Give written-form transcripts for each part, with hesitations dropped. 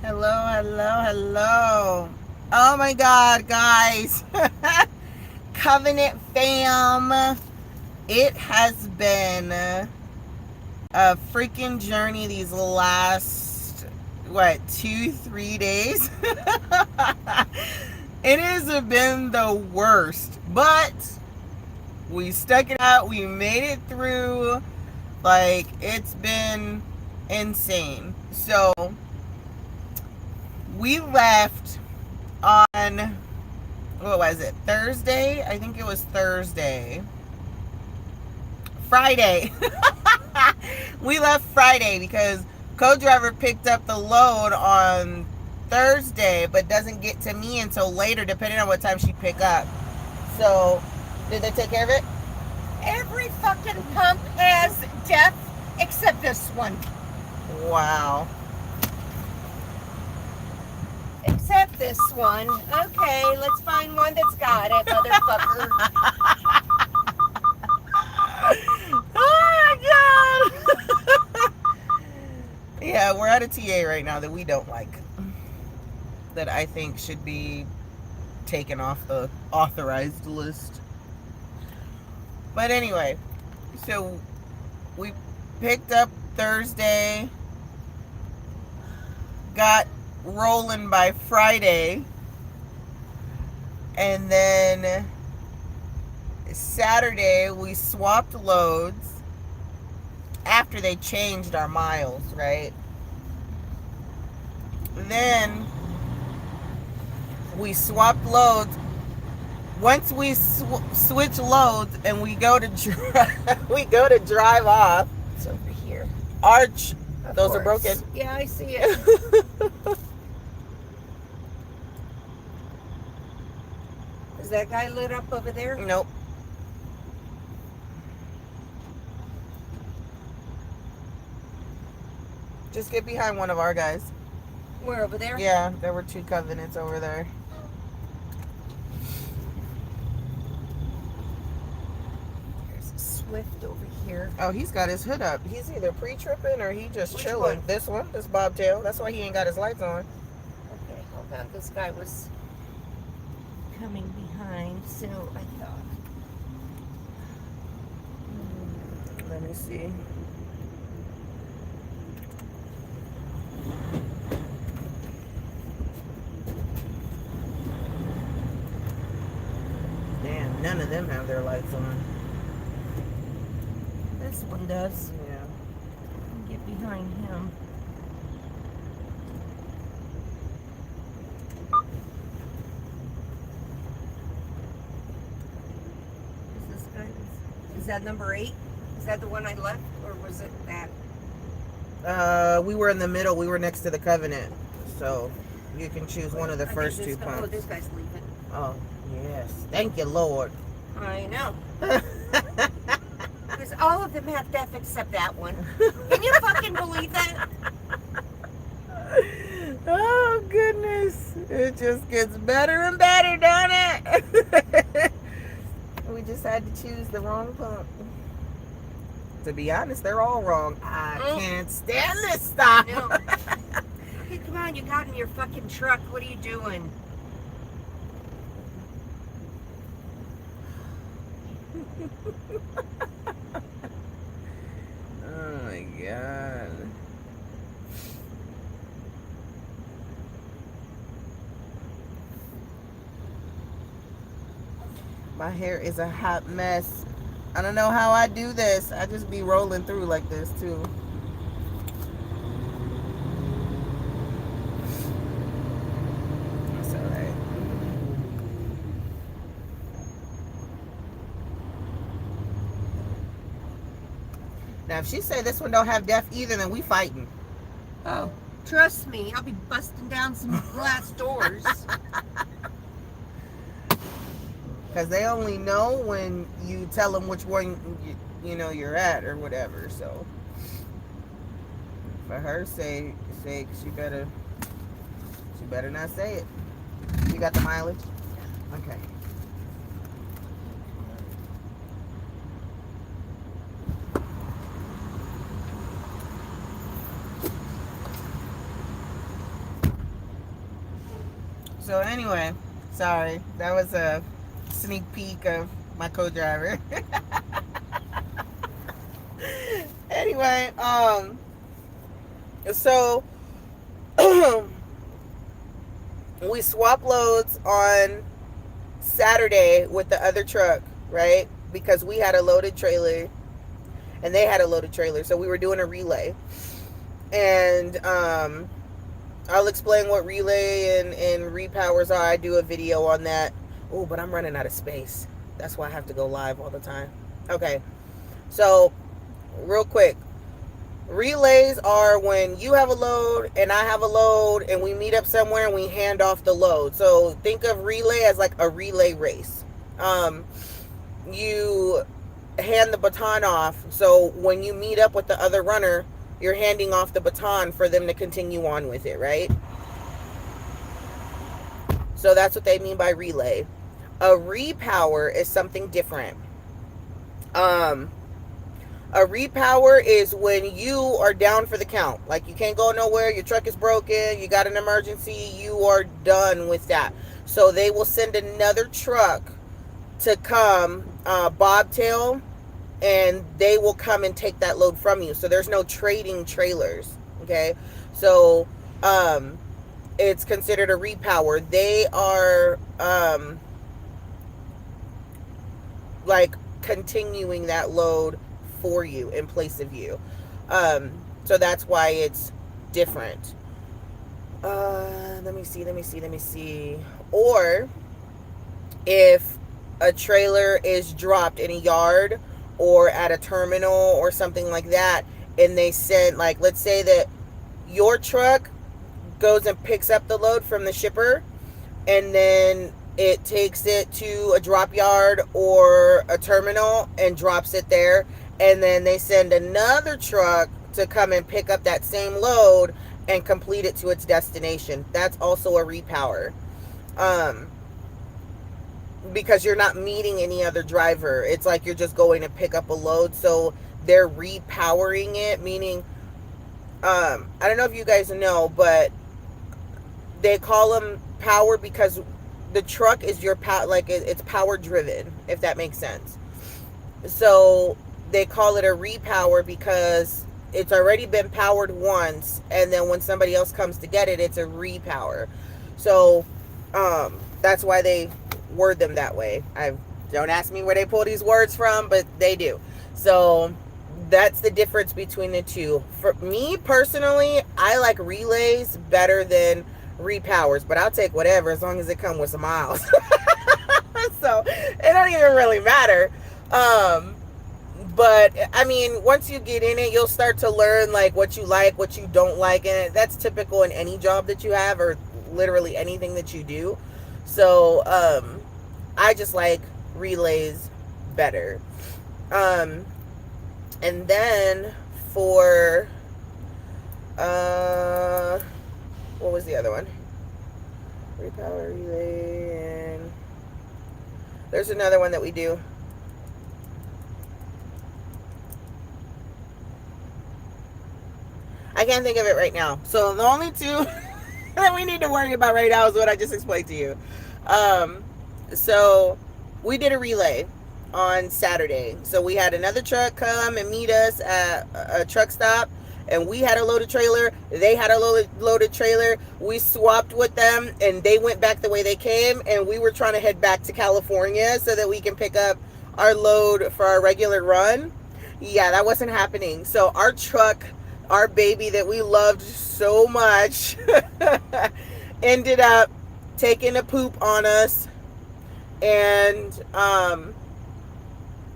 Hello, hello, hello. Oh my God, guys. Covenant fam. It has been a freaking journey these last, what, 2, 3 days? It has been the worst. But we stuck it out. We made it through. Like, it's been insane. So, we left on, what was it, Thursday? I think it was Thursday. Friday. We left Friday because co-driver picked up the load on Thursday, but doesn't get to me until later, depending on what time she pick up. So, did they take care of it? Every fucking pump has death except this one. Wow. Except this one. Okay, let's find one that's got it, motherfucker. Oh my God. Yeah, we're at a TA right now that we don't like. That I think should be taken off the authorized list. But anyway, so we picked up Thursday, got rolling by Friday, and then Saturday we swapped loads after they changed our miles, right? Then we swapped loads. Once we switch loads and we go to drive off. It's over here. Arch, Of those course. are broken. Yeah, I see it. Is that guy lit up over there? Nope. Just get behind one of our guys. Where, over there? Yeah, there were 2 covenants over there. There's a Swift over here. Oh, he's got his hood up. He's either pre-tripping or he just Which chilling. one? This one, this bobtail. That's why he ain't got his lights on. Okay, hold on. This guy was coming behind, so I thought. Let me see. Damn, none of them have their lights on. This one does. Yeah. Get behind him. Is this guy? Is that number 8? Is that the one I left, or was it that? We were in the middle. We were next to the covenant. So you can choose one of the first 2 Oh, pumps. this guy's leaving. Oh, yes. Thank you, Lord. I know. Because all of them have death except that one. Can you fucking believe that? Oh, goodness. It just gets better and better, don't it? We just had to choose the wrong pump. To be honest, they're all wrong. I can't stand this stuff. No. Okay, come on, you got in your fucking truck. What are you doing? Oh, my God. My hair is a hot mess. I don't know how I do this. I just be rolling through like this too. That's alright. Now if she say this one don't have death either, then we fighting. Oh, trust me, I'll be busting down some glass doors. Because they only know when you tell them which one you know you're at or whatever. So for her sake, she better not say it. You got the mileage? Okay. So anyway, sorry. That was a sneak peek of my co-driver. Anyway, so we swap loads on Saturday with the other truck, right? Because we had a loaded trailer and they had a loaded trailer. So we were doing a relay. And I'll explain what relay and repowers are. I do a video on that. Oh, but I'm running out of space. That's why I have to go live all the time. Okay. So, real quick. Relays are when you have a load and I have a load and we meet up somewhere and we hand off the load. So think of relay as like a relay race. You hand the baton off. So when you meet up with the other runner, you're handing off the baton for them to continue on with it, right? So that's what they mean by relay. A repower is something different. A repower is when you are down for the count. Like you can't go nowhere, your truck is broken, you got an emergency, you are done with that. So they will send another truck to come bobtail, and they will come and take that load from you. So there's no trading trailers, okay? So it's considered a repower. They are like continuing that load for you in place of you. So that's why it's different. Let me see. Or if a trailer is dropped in a yard or at a terminal or something like that, and they send, like, let's say that your truck goes and picks up the load from the shipper, and then it takes it to a drop yard or a terminal and drops it there, and then they send another truck to come and pick up that same load and complete it to its destination. That's also a repower. Because you're not meeting any other driver. It's like you're just going to pick up a load. So they're repowering it, meaning, I don't know if you guys know, but they call them power because the truck is your power, like it's power driven, if that makes sense. So they call it a repower because it's already been powered once, and then when somebody else comes to get it, it's a repower. So that's why they word them that way. Don't ask me where they pull these words from, but they do. So that's the difference between the two. For me personally, I like relays better than repowers, but I'll take whatever as long as it comes with some miles. So it don't even really matter. But I mean, once you get in it, you'll start to learn like what you like, what you don't like, and that's typical in any job that you have, or literally anything that you do. So I just like relays better. And then for what was the other one? Repower, relay, and there's another one that we do. I can't think of it right now. So the only two that we need to worry about right now is what I just explained to you. So we did a relay on Saturday. So we had another truck come and meet us at a truck stop, and we had a loaded trailer. They had a loaded trailer. We swapped with them, and they went back the way they came, and we were trying to head back to California so that we can pick up our load for our regular run. Yeah, that wasn't happening. So our truck, our baby that we loved so much, ended up taking a poop on us, and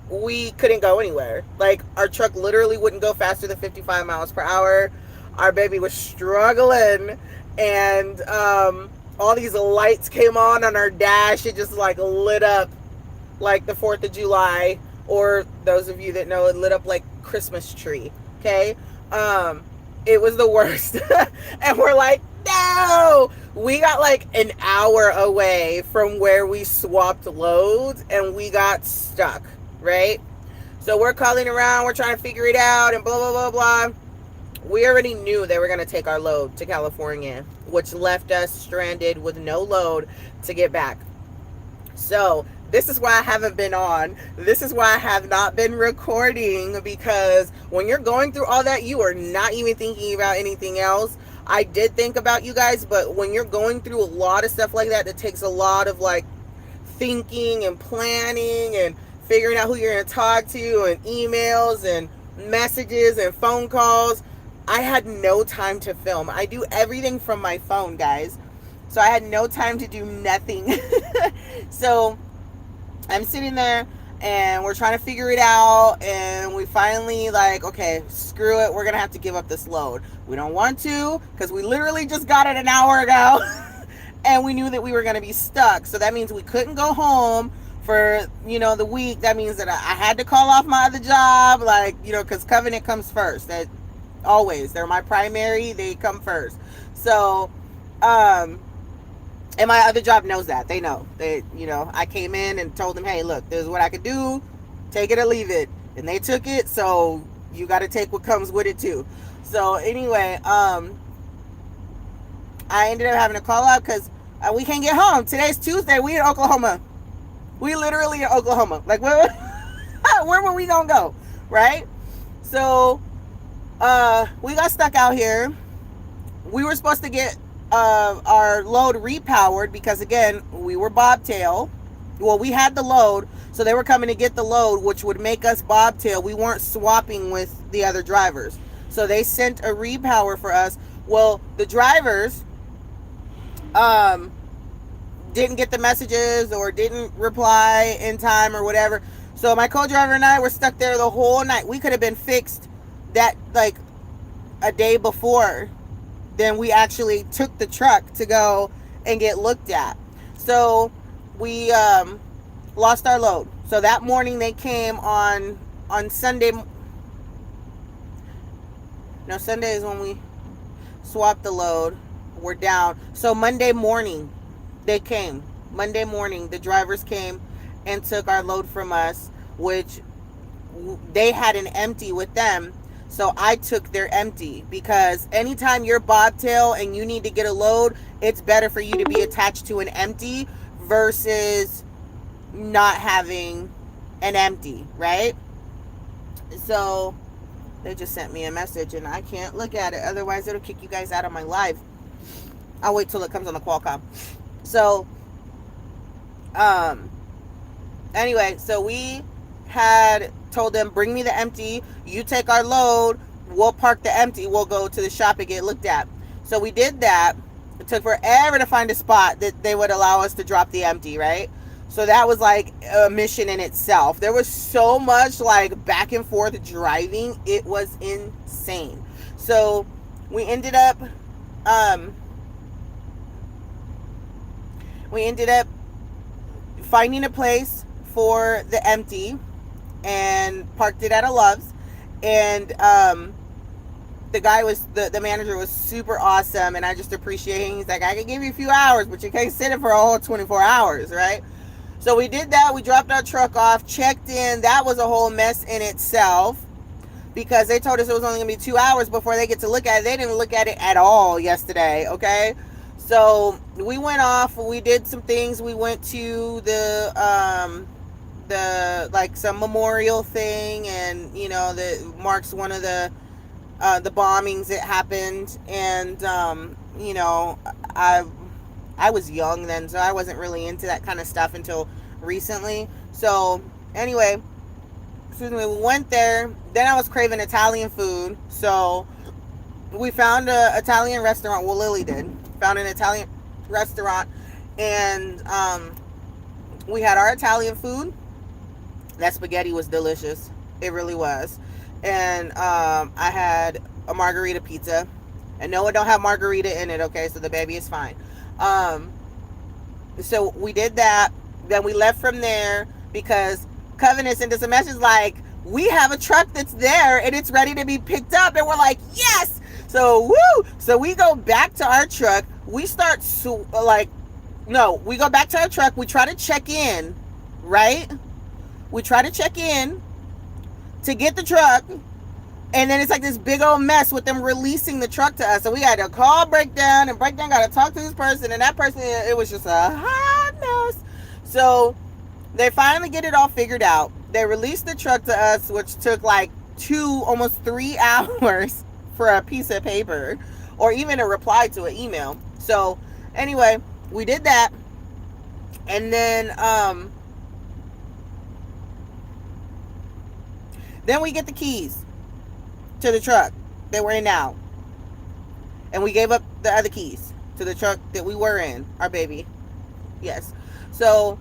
we couldn't go anywhere. Like, our truck literally wouldn't go faster than 55 miles per hour. Our baby was struggling, and all these lights came on our dash. It just like lit up like the 4th of July, or those of you that know, it lit up like Christmas tree. Okay. It was the worst. And we're like, no, we got like an hour away from where we swapped loads, and we got stuck, right? So we're calling around, we're trying to figure it out, and blah, blah, blah, blah. we already knew they were going to take our load to California, which left us stranded with no load to get back. So this is why I haven't been on. This is why I have not been recording, because when you're going through all that, you are not even thinking about anything else. I did think about you guys, but when you're going through a lot of stuff like that, that takes a lot of like thinking and planning and figuring out who you're going to talk to, and emails and messages and phone calls. I had no time to film. I do everything from my phone, guys. So I had no time to do nothing. So I'm sitting there and we're trying to figure it out, and we finally like, okay, screw it, we're gonna have to give up this load. We don't want to, because we literally just got it an hour ago. And we knew that we were gonna be stuck, so that means we couldn't go home for, you know, the week. That means that I had to call off my other job, like, you know, because Covenant comes first. That always, they're my primary, they come first. So and my other job knows that. They know. They, you know, I came in and told them, hey, look, this is what I could do. Take it or leave it. And they took it, so you got to take what comes with it too. So anyway, I ended up having to call out because we can't get home. Today's Tuesday. We in Oklahoma. We literally in Oklahoma. Like, where were we going to go? Right? So we got stuck out here. We were supposed to get our load repowered because, again, we were bobtail. Well, we had the load, so they were coming to get the load, which would make us bobtail. We weren't swapping with the other drivers, so they sent a repower for us. Well, the drivers didn't get the messages or didn't reply in time or whatever, so my co-driver and I were stuck there the whole night. We could have been fixed that like a day before then we actually took the truck to go and get looked at. So we lost our load. So that morning they came on Sunday. No, Sunday is when we swapped the load. We're down. So Monday morning they came. Monday morning the drivers came and took our load from us, which they had an empty with them. So I took their empty, because anytime you're bobtail and you need to get a load, it's better for you to be attached to an empty versus not having an empty, right? So they just sent me a message and I can't look at it, otherwise it'll kick you guys out of my live. I'll wait till it comes on the Qualcomm. So anyway, so we had told them, bring me the empty, you take our load, we'll park the empty, we'll go to the shop and get looked at. So we did that. It took forever to find a spot that they would allow us to drop the empty, right? So that was like a mission in itself. There was so much like back and forth driving, it was insane. So we ended up finding a place for the empty and parked it at a Love's. And the guy was, the manager was super awesome, and I just appreciate him. He's like, I can give you a few hours, but you can't sit it for a whole 24 hours, right? So we did that. We dropped our truck off, checked in. That was a whole mess in itself, because they told us it was only gonna be 2 hours before they get to look at it. They didn't look at it at all yesterday, okay? So we went off, we did some things. We went to the like some memorial thing, and you know, that marks one of the bombings that happened. And you know, I was young then, so I wasn't really into that kind of stuff until recently. So anyway, excuse me, we went there. Then I was craving Italian food, so we found a Italian restaurant. Well, Lily did. Found an Italian restaurant, and we had our Italian food. That spaghetti was delicious. It really was. And I had a margarita pizza. And no, it don't have margarita in it, okay? So the baby is fine. So we did that. Then we left from there because Covenant sent us a message like, we have a truck that's there and it's ready to be picked up. And we're like, yes! So, woo! So we go back to our truck. We start, we go back to our truck. We try to check in, right? We try to check in to get the truck. And then it's like this big old mess with them releasing the truck to us. So we had to call Breakdown, and Breakdown got to talk to this person, and that person, it was just a hot mess. So they finally get it all figured out. They released the truck to us, which took like 2, almost 3 hours for a piece of paper or even a reply to an email. So anyway, we did that. And then we get the keys to the truck that we're in now. And we gave up the other keys to the truck that we were in, our baby. Yes. So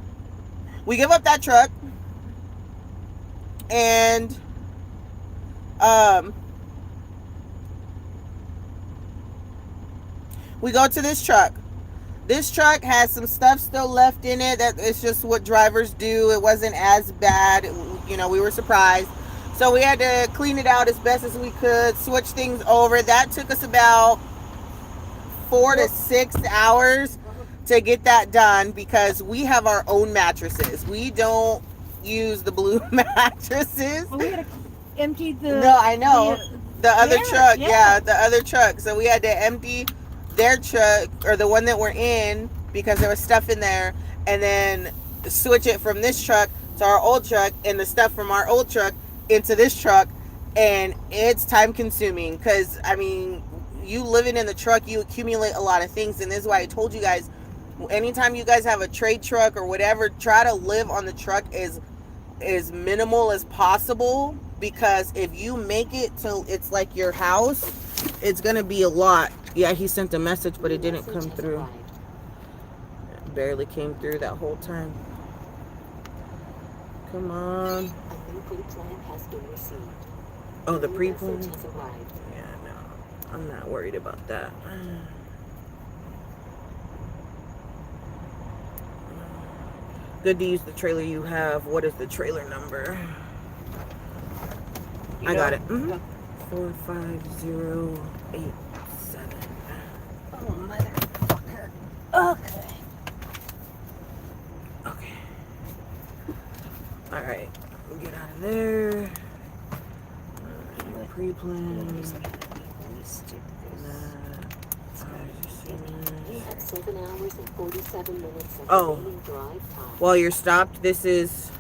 we give up that truck, and we go to this truck. This truck has some stuff still left in it. That it's just what drivers do. It wasn't as bad. You know, we were surprised. So we had to clean it out as best as we could, switch things over. That took us about 4 to 6 hours to get that done because we have our own mattresses. We don't use the blue mattresses. Well, we had to empty the... No, I know. The other truck. Yeah. The other truck. So we had to empty their truck, or the one that we're in, because there was stuff in there, and then switch it from this truck to our old truck, and the stuff from our old truck into this truck. And it's time consuming because, I mean, you living in the truck, you accumulate a lot of things. And this is why I told you guys, anytime you guys have a trade truck or whatever, try to live on the truck as minimal as possible, because if you make it till it's like your house, it's gonna be a lot. Yeah, he sent a message, but it didn't come through. It barely came through that whole time. Come on. A new pre-plan has been received. Oh, the pre-plan? Message has arrived. Yeah, no. I'm not worried about that. Good to use the trailer you have. What is the trailer number? I got it. 45087. Oh, motherfucker. Okay. Okay. Alright. We'll get out of there. Pre-plan. We have 7 hours and 47 minutes of Oh. remaining drive time. While you're stopped, this is...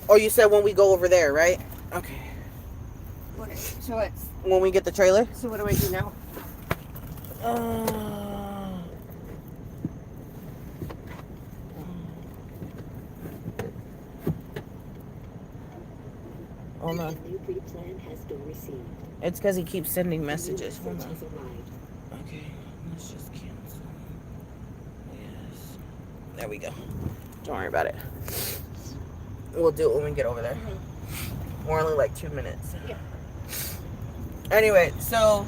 Oh, you said when we go over there, right? Okay. So it's... When we get the trailer? So what do I do now? Hold on. A new pre-plan has been received. It's because he keeps sending messages. A new Hold message on. has arrived. Okay, let's just cancel. Yes. There we go. Don't worry about it. We'll do it when we get over there. We're only like 2 minutes. Yeah. Anyway, so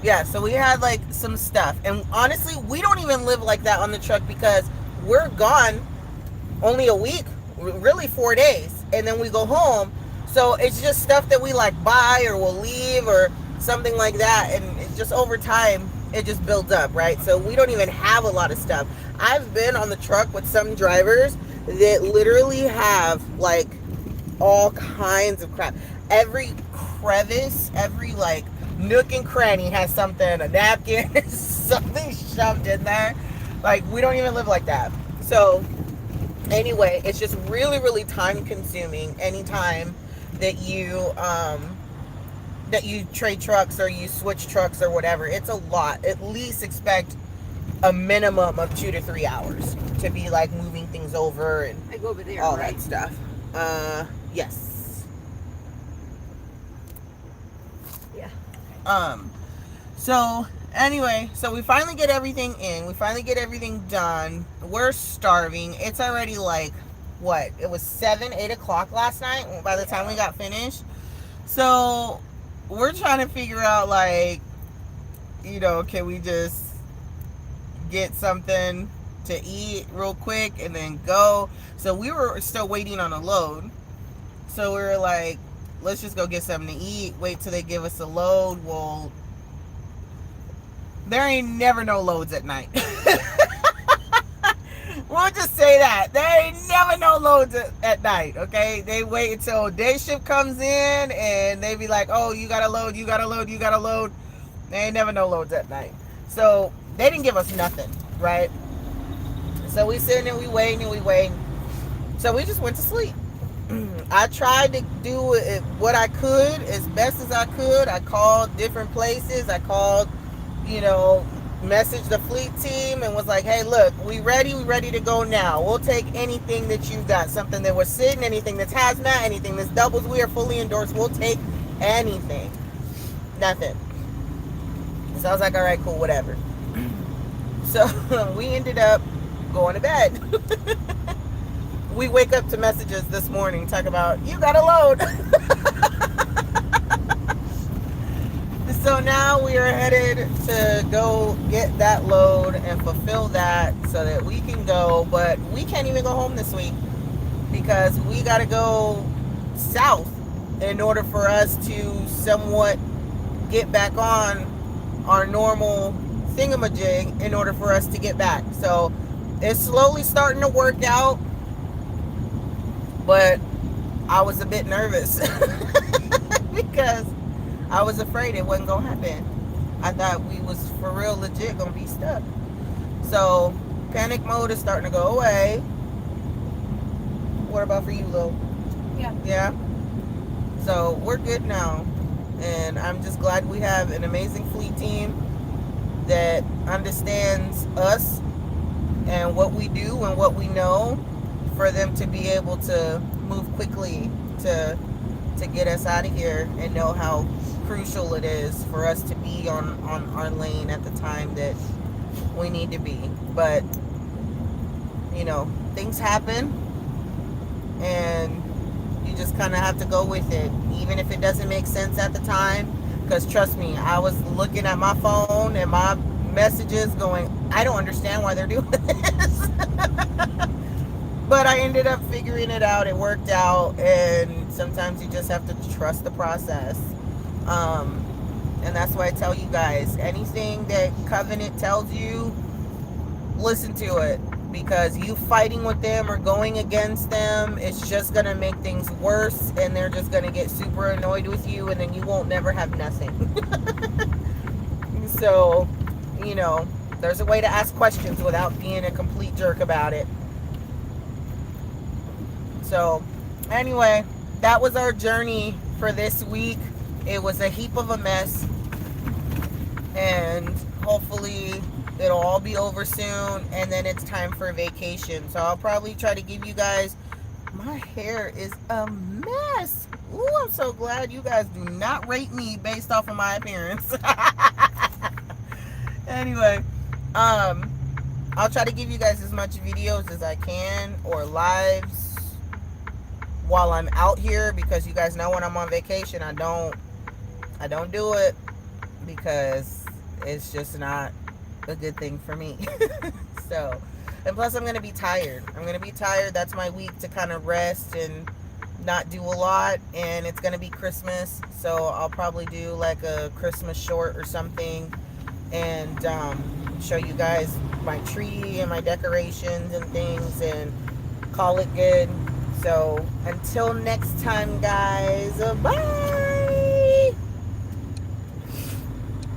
yeah, so we had like some stuff, and honestly, we don't even live like that on the truck because we're gone only a week, really 4 days, and then we go home. So it's just stuff that we like buy or we'll leave or something like that, and it just over time it just builds up, right? So we don't even have a lot of stuff. I've been on the truck with some drivers that literally have like all kinds of crap. Every crevice, every like nook and cranny has something, a napkin, something shoved in there. Like, we don't even live like that. So anyway, it's just really, really time consuming anytime that you trade trucks or you switch trucks or whatever. It's a lot. At least expect a minimum of 2 to 3 hours to be like moving things over and I go over there, all right? that stuff. Yes. Yeah. So anyway, so we finally get everything in. We finally get everything done. We're starving. It's already like, what? It was 7, 8 o'clock last night by the time we got finished. So we're trying to figure out, like, you know, can we just get something to eat real quick and then go? So we were still waiting on a load. So we were like, let's just go get something to eat, wait till they give us a load. Well, there ain't never no loads at night. We'll just say that. There ain't never no loads at night, okay? They wait until day shift comes in and they be like, oh, you got to load, you got to load, you got to load. There ain't never no loads at night. So they didn't give us nothing, right? So we sitting and we waiting and we waiting. So we just went to sleep. I tried to do it, what I could as best as I could. I called different places. I called, messaged the fleet team and was like, hey, look, we ready to go now. We'll take anything that you got. Something that was sitting, anything that's hazmat, anything that's doubles. We are fully endorsed. We'll take anything. Nothing. So I was like, all right, cool, whatever. So we ended up going to bed. We wake up to messages this morning talk about, you got to load. So now we are headed to go get that load and fulfill that so that we can go. But we can't even go home this week because we got to go south in order for us to somewhat get back on our normal thingamajig in order for us to get back. So it's slowly starting to work out. But I was a bit nervous because I was afraid it wasn't going to happen. I thought we was for real legit going to be stuck. So panic mode is starting to go away. What about for you, Lil? Yeah. Yeah? So we're good now. And I'm just glad we have an amazing fleet team that understands us and what we do and what we know, for them to be able to move quickly to get us out of here and know how crucial it is for us to be on our lane at the time that we need to be. But things happen and you just kind of have to go with it, even if it doesn't make sense at the time. Because trust me, I was looking at my phone and my messages going, I don't understand why they're doing this. But I ended up figuring it out. It worked out. And sometimes you just have to trust the process. And that's why I tell you guys, anything that Covenant tells you, listen to it. Because you fighting with them or going against them, it's just going to make things worse. And they're just going to get super annoyed with you. And then you won't never have nothing. So, there's a way to ask questions without being a complete jerk about it. So, anyway, that was our journey for this week. It was a heap of a mess. And hopefully it'll all be over soon. And then it's time for vacation. So I'll probably try to give you guys... My hair is a mess. Ooh, I'm so glad you guys do not rate me based off of my appearance. Anyway, I'll try to give you guys as much videos as I can, or lives, while I'm out here, because you guys know when I'm on vacation, I don't do it because it's just not a good thing for me. So, and plus I'm going to be tired. That's my week to kind of rest and not do a lot. And it's going to be Christmas. So I'll probably do like a Christmas short or something. And show you guys my tree and my decorations and things. And call it good. So until next time, guys. Bye.